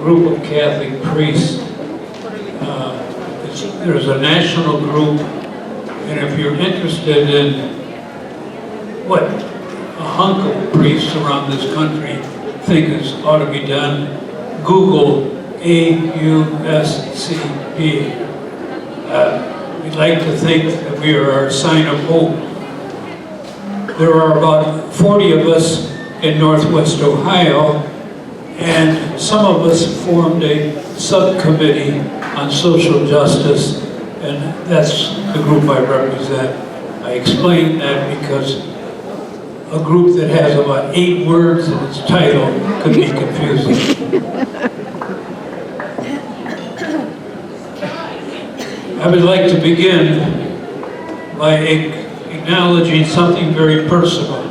group of Catholic priests. There's a national group, and if you're interested in what a hunk of priests around this country think is ought to be done, Google AUSCP. We'd like to think that we are our sign of hope. There are about 40 of us in Northwest Ohio, and some of us formed a subcommittee on social justice, and that's the group I represent. I explain that because a group that has about 8 words in its title could be confusing. I would like to begin by acknowledging something very personal.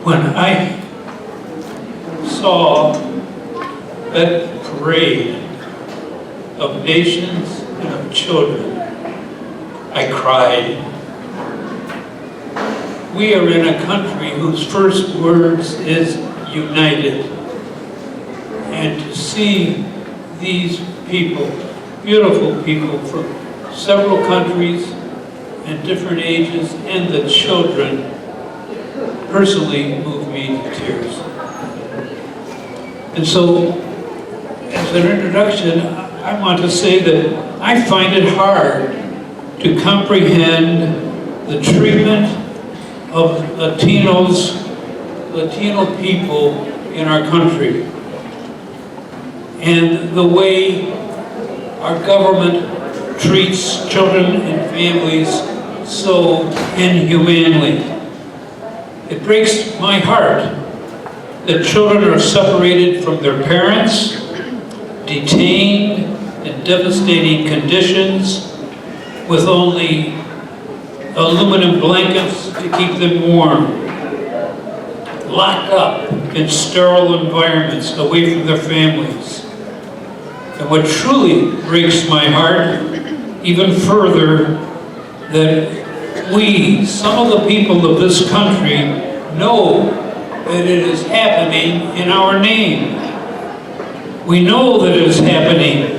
When I saw that parade of nations and of children, I cried. We are in a country whose first words is united. And to see these people, beautiful people from several countries and different ages, and the children, personally moved me to tears. And so, as an introduction, I want to say that I find it hard to comprehend the treatment of Latino people in our country, and the way our government treats children and families so inhumanely. It breaks my heart that children are separated from their parents, detained in devastating conditions, with only aluminum blankets to keep them warm, locked up in sterile environments away from their families. And what truly breaks my heart even further, that we, some of the people of this country, know that it is happening in our name. We know that it is happening,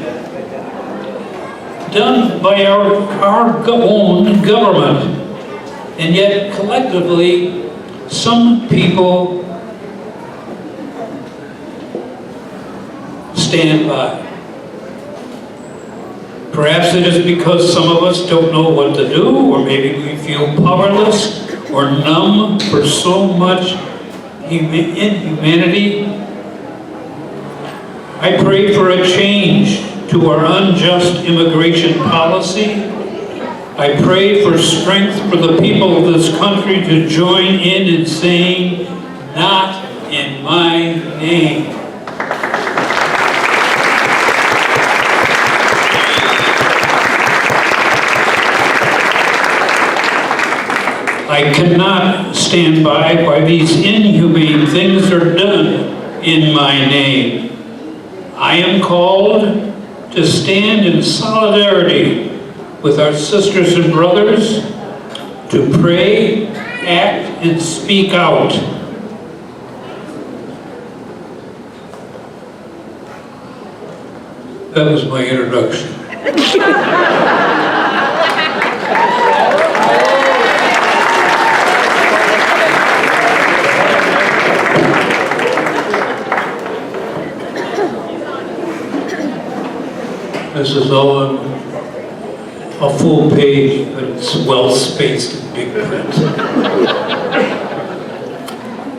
done by our own government, and yet collectively, some people stand by. Perhaps it is because some of us don't know what to do, or maybe we feel powerless or numb for so much inhumanity. I pray for a change to our unjust immigration policy. I pray for strength for the people of this country to join in saying, "Not in my name." I cannot stand by while these inhumane things are done in my name. I am called to stand in solidarity with our sisters and brothers, to pray, act, and speak out. That was my introduction. This is all a full page, but it's well spaced in big print.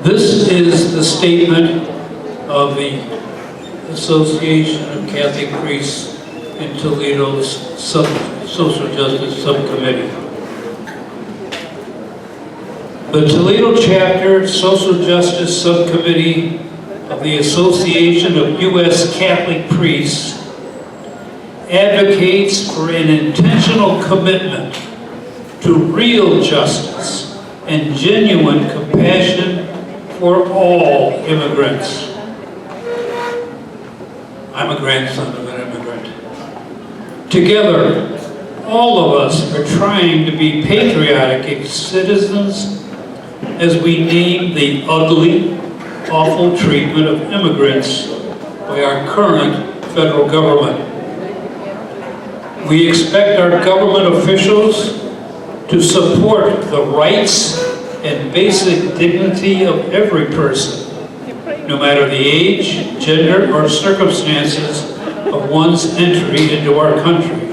This is the statement of the Association of Catholic Priests in Toledo's Social Justice Subcommittee. The Toledo Chapter Social Justice Subcommittee of the Association of U.S. Catholic Priests advocates for an intentional commitment to real justice and genuine compassion for all immigrants. I'm a grandson of an immigrant. Together, all of us are trying to be patriotic citizens as we name the ugly, awful treatment of immigrants by our current federal government. We expect our government officials to support the rights and basic dignity of every person, no matter the age, gender, or circumstances of one's entry into our country.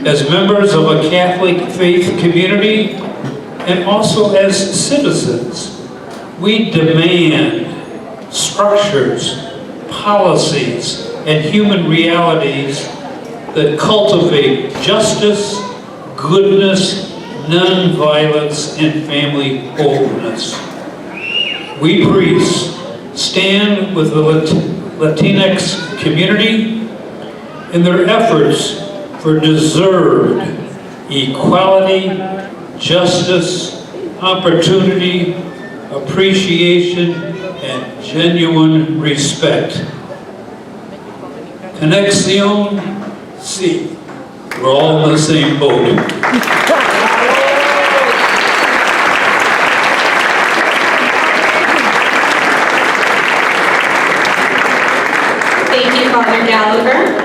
As members of a Catholic faith community, and also as citizens, we demand structures, policies, and human realities that cultivate justice, goodness, nonviolence, and family wholeness. We priests stand with the Latinx community in their efforts for deserved equality, justice, opportunity, appreciation, and genuine respect. Conexion, sí. We're all in the same boat. Thank you, Father Gallagher.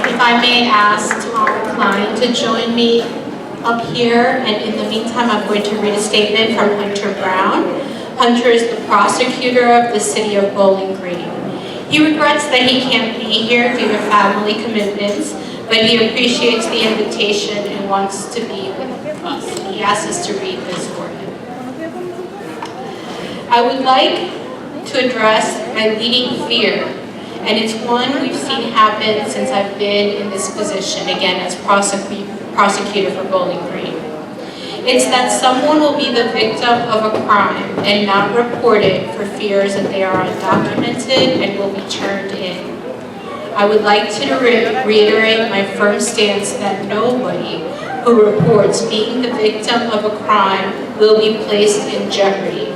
If I may ask Tom Klein to join me up here, and in the meantime, I'm going to read a statement from Hunter Brown. Hunter is the prosecutor of the city of Bowling Green. He regrets that he can't be here due to family commitments, but he appreciates the invitation and wants to be with us. He asked us to read this for him. I would like to address my leading fear, and it's one we've seen happen since I've been in this position, again as prosecutor for Bowling Green. It's that someone will be the victim of a crime and not report it for fears that they are undocumented and will be turned in. I would like to reiterate my firm stance that nobody who reports being the victim of a crime will be placed in jeopardy.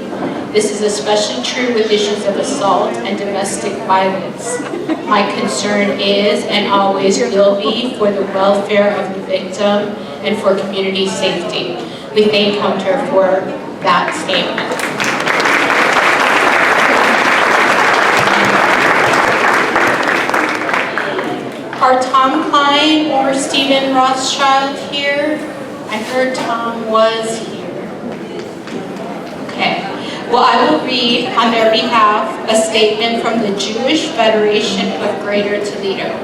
This is especially true with issues of assault and domestic violence. My concern is, and always will be, for the welfare of the victim and for community safety. We thank Hunter for that statement. Are Tom Klein or Stephen Rothschild here? I heard Tom was here. Okay. Well, I will read on their behalf a statement from the Jewish Federation of Greater Toledo.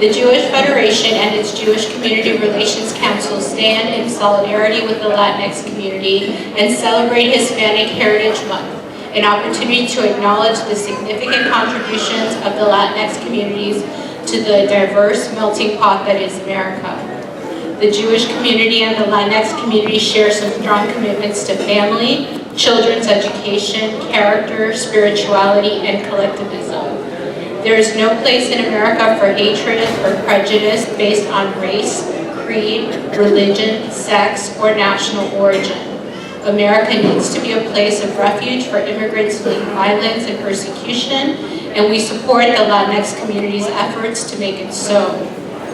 The Jewish Federation and its Jewish Community Relations Council stand in solidarity with the Latinx community and celebrate Hispanic Heritage Month, an opportunity to acknowledge the significant contributions of the Latinx communities to the diverse melting pot that is America. The Jewish community and the Latinx community share some strong commitments to family, children's education, character, spirituality, and collectivism. There is no place in America for hatred or prejudice based on race, creed, religion, sex, or national origin. America needs to be a place of refuge for immigrants fleeing violence and persecution, and we support the Latinx community's efforts to make it so.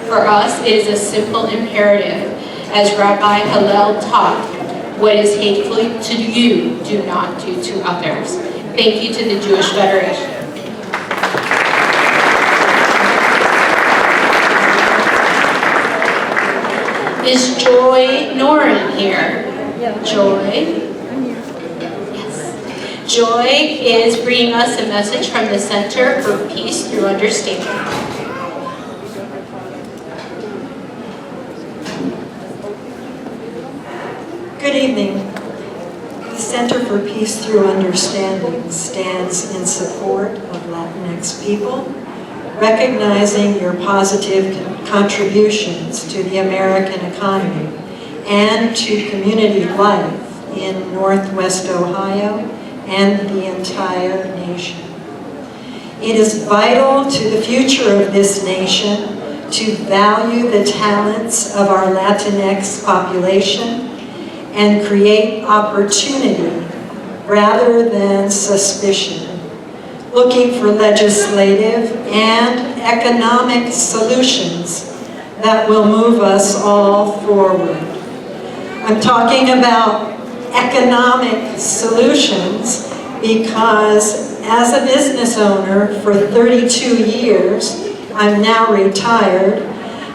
For us, it is a simple imperative. As Rabbi Hillel taught, what is hateful to you, do not do to others. Thank you to the Jewish Federation. Is Joy Noren here? Joy? Yes. Joy is bringing us a message from the Center for Peace Through Understanding. Good evening. The Center for Peace Through Understanding stands in support of Latinx people, recognizing your positive contributions to the American economy and to community life in Northwest Ohio and the entire nation. It is vital to the future of this nation to value the talents of our Latinx population and create opportunity rather than suspicion, looking for legislative and economic solutions that will move us all forward. I'm talking about economic solutions, because as a business owner for 32 years, I'm now retired,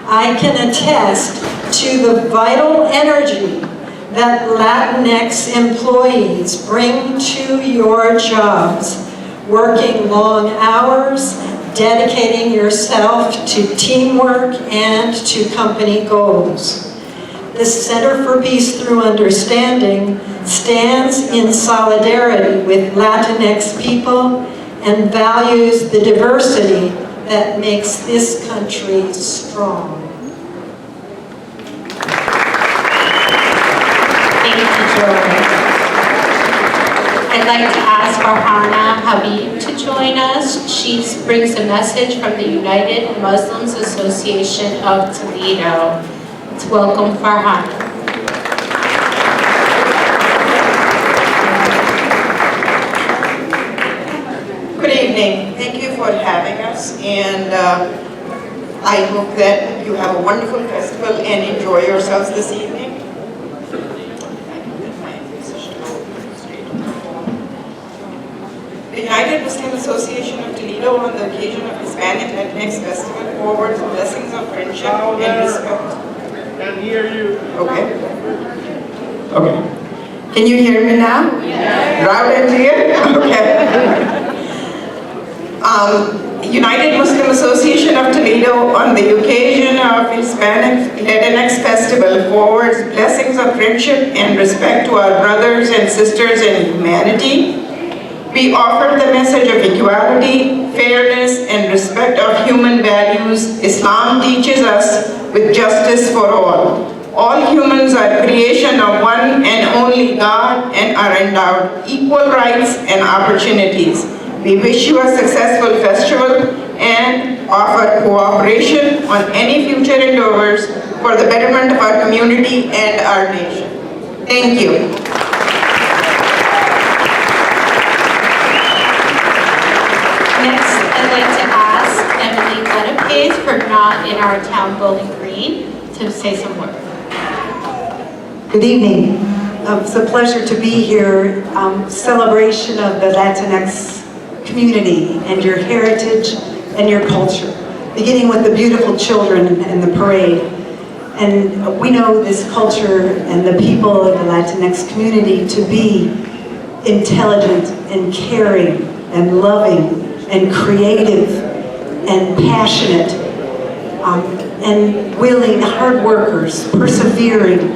I can attest to the vital energy that Latinx employees bring to your jobs, working long hours, dedicating yourself to teamwork and to company goals. The Center for Peace Through Understanding stands in solidarity with Latinx people and values the diversity that makes this country strong. Thank you, Joy. I'd like to ask Farhana Habib to join us. She brings a message from the United Muslims Association of Toledo. Let's welcome Farhana. Good evening. Thank you for having us, and I hope that you have a wonderful festival and enjoy yourselves this evening. The United Muslim Association of Toledo, on the occasion of Hispanic Heritage Festival, forwards blessings of friendship and respect. Can hear you. Okay. Okay. Can you hear me now? Yes. Loud and clear? Okay. United Muslim Association of Toledo, on the occasion of Hispanic Latinx Festival, forwards blessings of friendship and respect to our brothers and sisters in humanity. We offer the message of equality, fairness, and respect of human values Islam teaches us, with justice for all. All humans are creation of one and only God and are endowed equal rights and opportunities. We wish you a successful festival and offer cooperation on any future endeavors for the betterment of our community and our nation. Thank you. Next, I'd like to ask Emily Lenapace for Not in Our Town Bowling Green to say some words. Good evening. It's a pleasure to be here. Celebration of the Latinx community and your heritage and your culture, beginning with the beautiful children and the parade. And we know this culture and the people of the Latinx community to be intelligent and caring and loving and creative and passionate and willing, hard workers, persevering.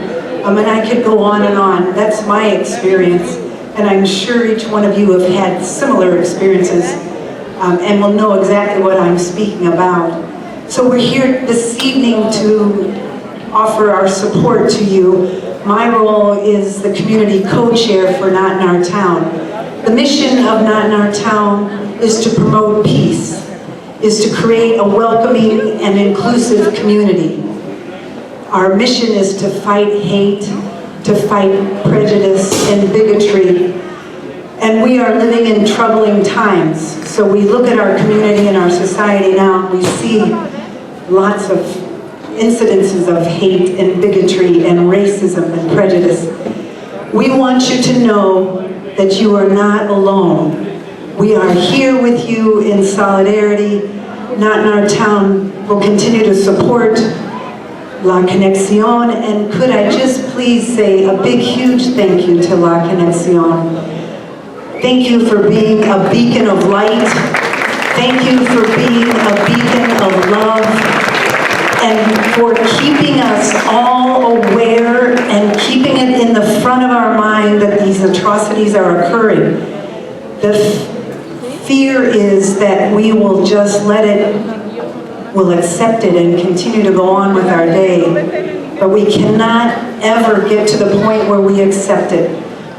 And I could go on and on. That's my experience. And I'm sure each one of you have had similar experiences and will know exactly what I'm speaking about. So we're here this evening to offer our support to you. My role is the community co-chair for Not in Our Town. The mission of Not in Our Town is to promote peace, is to create a welcoming and inclusive community. Our mission is to fight hate, to fight prejudice and bigotry. And we are living in troubling times. So we look at our community and our society now, and we see lots of incidences of hate and bigotry and racism and prejudice. We want you to know that you are not alone. We are here with you in solidarity. Not in Our Town will continue to support La Conexion, and could I just please say a big, huge thank you to La Conexion. Thank you for being a beacon of light. Thank you for being a beacon of love and for keeping us all aware and keeping it in the front of our mind that these atrocities are occurring. The fear is that we will just we'll accept it and continue to go on with our day. But we cannot ever get to the point where we accept it.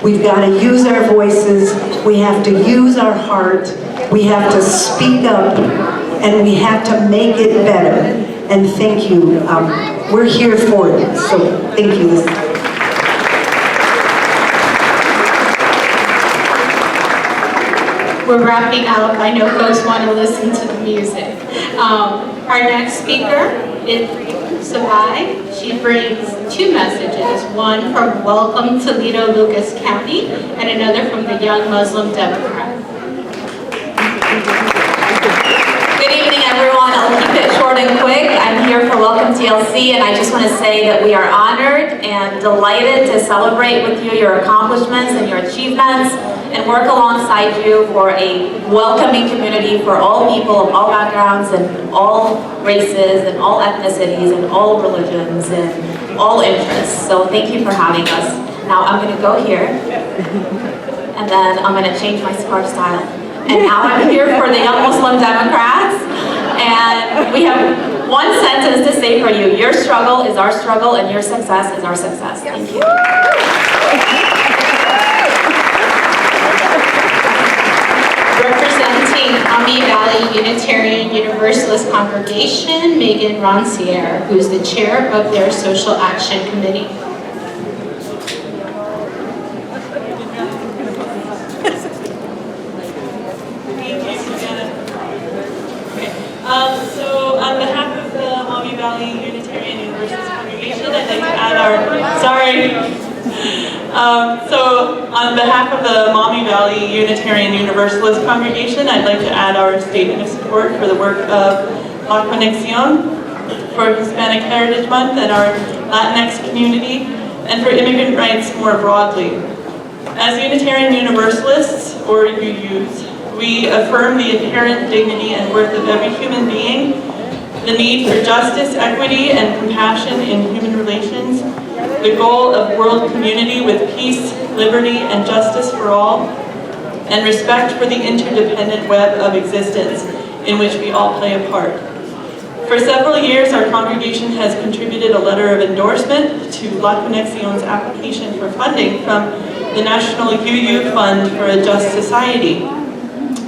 We've got to use our voices, we have to use our heart, we have to speak up, and we have to make it better. And thank you. We're here for it, so thank you. We're wrapping up. I know folks want to listen to the music. Our next speaker is Savai. She brings two messages, one from Welcome Toledo Lucas County and another from the Young Muslim Democrat. Good evening, everyone. I'll keep it short and quick. I'm here for Welcome TLC, and I just want to say that we are honored and delighted to celebrate with you your accomplishments and your achievements and work alongside you for a welcoming community for all people of all backgrounds and all races and all ethnicities and all religions and all interests. So thank you for having us. Now I'm going to go here, and then I'm going to change my scarf style. And now I'm here for the Young Muslim Democrats, and we have one sentence to say for you. Your struggle is our struggle, and your success is our success. Thank you. Representing Ami Valley Unitarian Universalist Congregation, Megan Roncier, who is the chair of their Social Action Committee. So on behalf of the Maumee Valley Unitarian Universalist Congregation, I'd like to add So on behalf of the Maumee Valley Unitarian Universalist Congregation, I'd like to add our statement of support for the work of La Conexion, for Hispanic Heritage Month and our Latinx community, and for immigrant rights more broadly. As Unitarian Universalists, or UUs, we affirm the inherent dignity and worth of every human being, the need for justice, equity, and compassion in human relations, the goal of world community with peace, liberty, and justice for all, and respect for the interdependent web of existence in which we all play a part. For several years, our congregation has contributed a letter of endorsement to La Conexion's application for funding from the National UU Fund for a Just Society.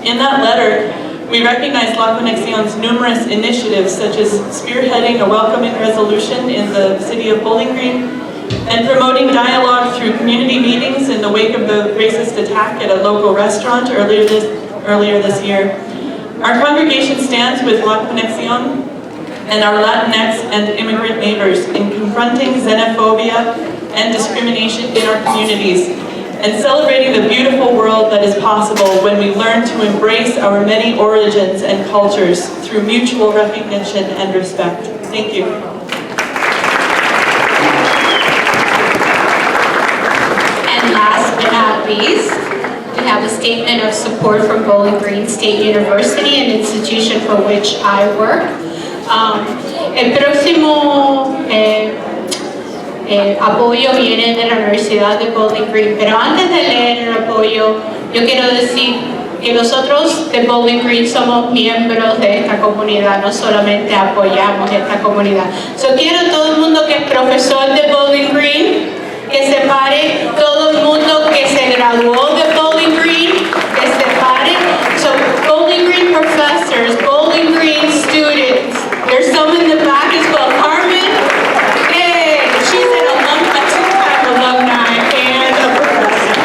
In that letter, we recognize La Conexion's numerous initiatives, such as spearheading a welcoming resolution in the city of Bowling Green and promoting dialogue through community meetings in the wake of the racist attack at a local restaurant earlier this year. Our congregation stands with La Conexion and our Latinx and immigrant neighbors in confronting xenophobia and discrimination in our communities, and celebrating the beautiful world that is possible when we learn to embrace our many origins and cultures through mutual recognition and respect. Thank you. And last but not least, we have a statement of support from Bowling Green State University, an institution for which I work. El próximo apoyo viene de la Universidad de Bowling Green, pero antes de leer el apoyo, yo quiero decir que nosotros de Bowling Green somos miembros de esta comunidad, no solamente apoyamos esta comunidad. Quiero todo el mundo que es profesor de Bowling Green, que se pare, todo el mundo que se graduó de Bowling Green, que se pare. So Bowling Green professors, Bowling Green students, there's some in the back as well. Carmen, hey, she's a two-time alumni and a professor.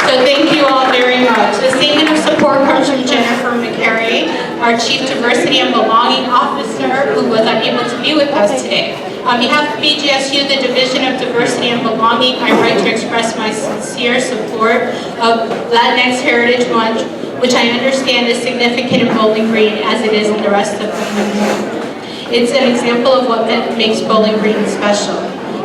So thank you all very much. The statement of support comes from Jennifer McCary, our Chief Diversity and Belonging Officer, who was unable to be with us today. On behalf of BGSU, the Division of Diversity and Belonging, I write to express my sincere support of Latinx Heritage Month, which I understand is significant in Bowling Green as it is in the rest of the country. It's an example of what makes Bowling Green special.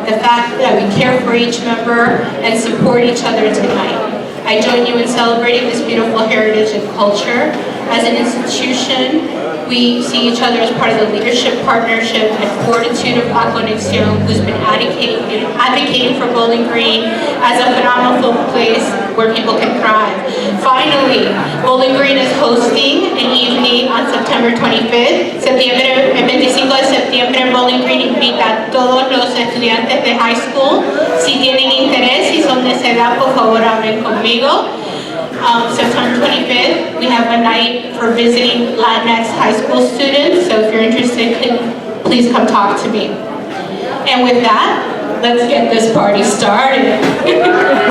The fact that we care for each member and support each other tonight. I join you in celebrating this beautiful heritage and culture. As an institution, we see each other as part of the leadership, partnership, and fortitude of La Conexion, who's been advocating for Bowling Green as a phenomenal place where people can thrive. Finally, Bowling Green is hosting an evening on September 25th. El 25 de septiembre, Bowling Green invita a todos los estudiantes de high school. Si tienen interés y son de esa edad, por favor hablen conmigo. September 25th, we have a night for visiting Latinx high school students, so if you're interested, please come talk to me. And with that, let's get this party started.